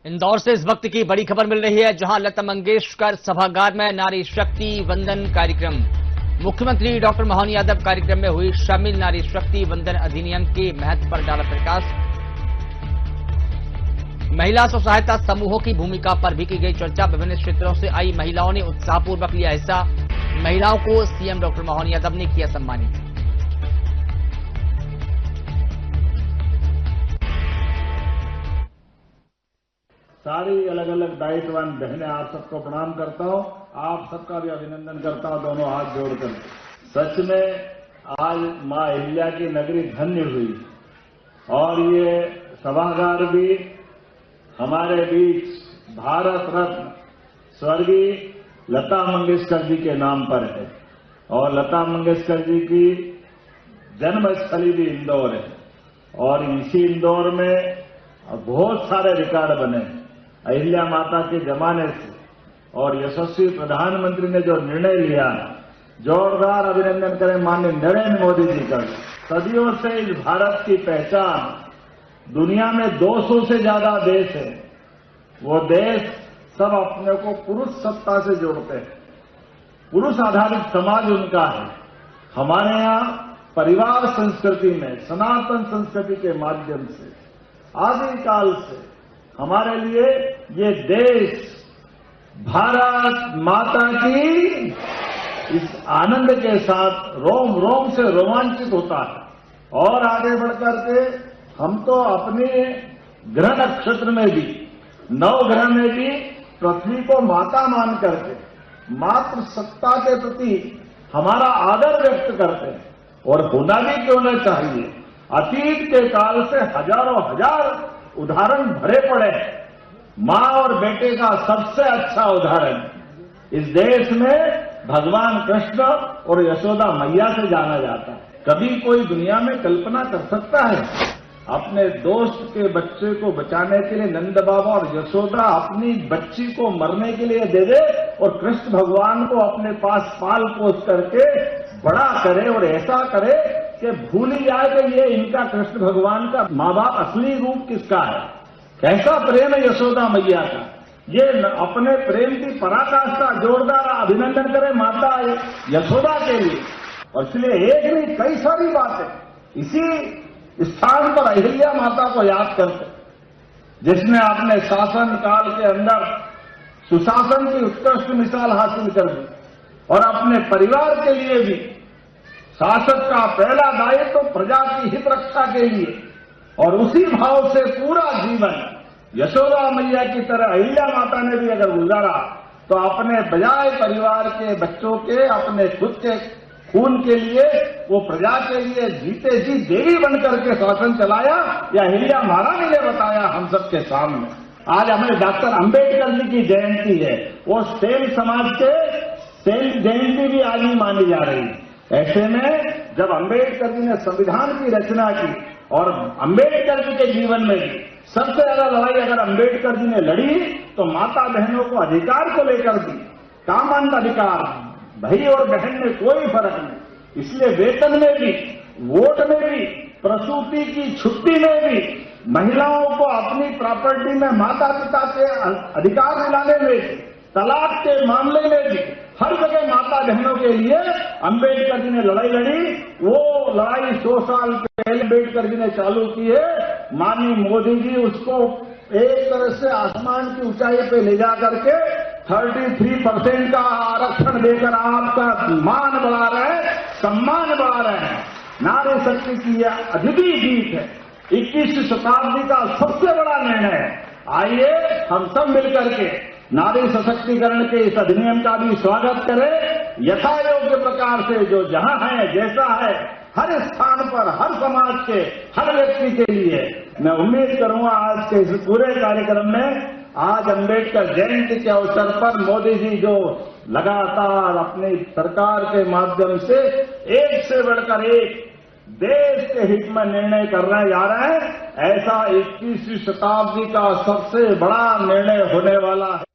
इंदौर से इस वक्त की बड़ी खबर मिल रही है, जहां लता मंगेशकर सभागार में नारी शक्ति वंदन कार्यक्रम। मुख्यमंत्री डॉक्टर मोहन यादव कार्यक्रम में हुई शामिल। नारी शक्ति वंदन अधिनियम के महत्व पर डाला प्रकाश। महिला स्व सहायता समूहों की भूमिका पर भी की गई चर्चा। विभिन्न क्षेत्रों से आई महिलाओं ने उत्साहपूर्वक लिया हिस्सा। महिलाओं को सीएम डॉक्टर मोहन यादव ने किया सम्मानित। सारी अलग अलग दायित्ववान बहनें, आप सबको प्रणाम करता हूं। आप सबका भी अभिनंदन करता हूं, दोनों हाथ जोड़कर। सच में आज मां अहिल्या की नगरी धन्य हुई और ये सभागार भी हमारे बीच भारत रत्न स्वर्गीय लता मंगेशकर जी के नाम पर है और लता मंगेशकर जी की जन्मस्थली भी इंदौर है और इसी इंदौर में बहुत सारे रिकॉर्ड बने अहिल्या माता के जमाने से। और यशस्वी प्रधानमंत्री ने जो निर्णय लिया, जोरदार अभिनंदन करें माननीय नरेंद्र मोदी जी का। सदियों से इस भारत की पहचान, दुनिया में 200 से ज्यादा देश है, वो देश सब अपने को पुरुष सत्ता से जोड़ते हैं। पुरुष आधारित समाज उनका है। हमारे यहाँ परिवार संस्कृति में, सनातन संस्कृति के माध्यम से आदिकाल से हमारे लिए ये देश भारत माता की इस आनंद के साथ रोम रोम से रोमांचित होता है। और आगे बढ़कर के हम तो अपने ग्रह नक्षत्र में भी, नवग्रह में भी पृथ्वी को माता मान करके मातृ सत्ता के प्रति हमारा आदर व्यक्त करते हैं और होना भी क्यों न चाहिए। अतीत के काल से हजारों हजार उदाहरण भरे पड़े हैं। मां और बेटे का सबसे अच्छा उदाहरण इस देश में भगवान कृष्ण और यशोदा मैया से जाना जाता है। कभी कोई दुनिया में कल्पना कर सकता है अपने दोस्त के बच्चे को बचाने के लिए नंद बाबा और यशोदा अपनी बच्ची को मरने के लिए दे दे और कृष्ण भगवान को अपने पास पाल पोस करके बड़ा करे और ऐसा करे कि भूल ही जाए कि ये इनका कृष्ण भगवान का माँ बाप असली रूप किसका है। कैसा प्रेम है यशोदा मैया का। ये अपने प्रेम की पराकाष्ठा जोरदार अभिनंदन करें माता यशोदा के लिए। और इसलिए एक नहीं कई सारी बातें इसी स्थान पर अहिल्या माता को याद करते, जिसने अपने शासन काल के अंदर सुशासन की उत्कृष्ट मिसाल हासिल कर दी और अपने परिवार के लिए भी शासक का पहला दायित्व तो प्रजा की हित रक्षा के लिए और उसी भाव से पूरा जीवन यशोदा मैया की तरह अहिल्या माता ने भी अगर गुजारा तो अपने बजाय परिवार के बच्चों के, अपने खुद के खून के लिए वो प्रजा के लिए जीते जी देवी बनकर के शासन चलाया। या अहिल्या महारानी ने बताया हम सबके सामने। आज हमें डॉक्टर अंबेडकर जी की जयंती है, वो सेन समाज के सेन जयंती भी आज ही मानी जा रही है। ऐसे में जब अंबेडकर जी ने संविधान की रचना की और अंबेडकर जी के जीवन में सबसे ज्यादा लड़ाई अगर अंबेडकर जी ने लड़ी तो माता बहनों को अधिकार को लेकर दी। कामान का अधिकार, भाई और बहन में कोई फर्क नहीं। इसलिए वेतन में भी, वोट में भी, प्रसूति की छुट्टी में भी, महिलाओं को अपनी प्रॉपर्टी में माता पिता के अधिकार दिलाने में भी, तलाक के मामले में भी, हर जगह माता बहनों के लिए अंबेडकर जी ने लड़ाई लड़ी। वो लड़ाई 100 साल पहले अंबेडकर जी ने चालू की है। माननीय मोदी जी उसको एक तरह से आसमान की ऊंचाई पे ले जा करके 33% का आरक्षण देकर आपका मान बढ़ा रहे हैं, सम्मान बढ़ा रहे हैं। नारी शक्ति की यह अद्वितीय जीत है, 21वीं शताब्दी का सबसे बड़ा निर्णय है। आइए हम सब मिलकर के नारी सशक्तिकरण के इस अधिनियम का भी स्वागत करें। यथा योग्य प्रकार से जो जहां है, जैसा है, हर स्थान पर, हर समाज के, हर व्यक्ति के लिए मैं उम्मीद करूंगा आज के इस पूरे कार्यक्रम में, आज अंबेडकर जयंती के अवसर पर मोदी जी जो लगातार अपनी सरकार के माध्यम से एक से बढ़कर एक देश के हित में निर्णय करने जा रहे हैं, ऐसा 21वीं शताब्दी का सबसे बड़ा निर्णय होने वाला है।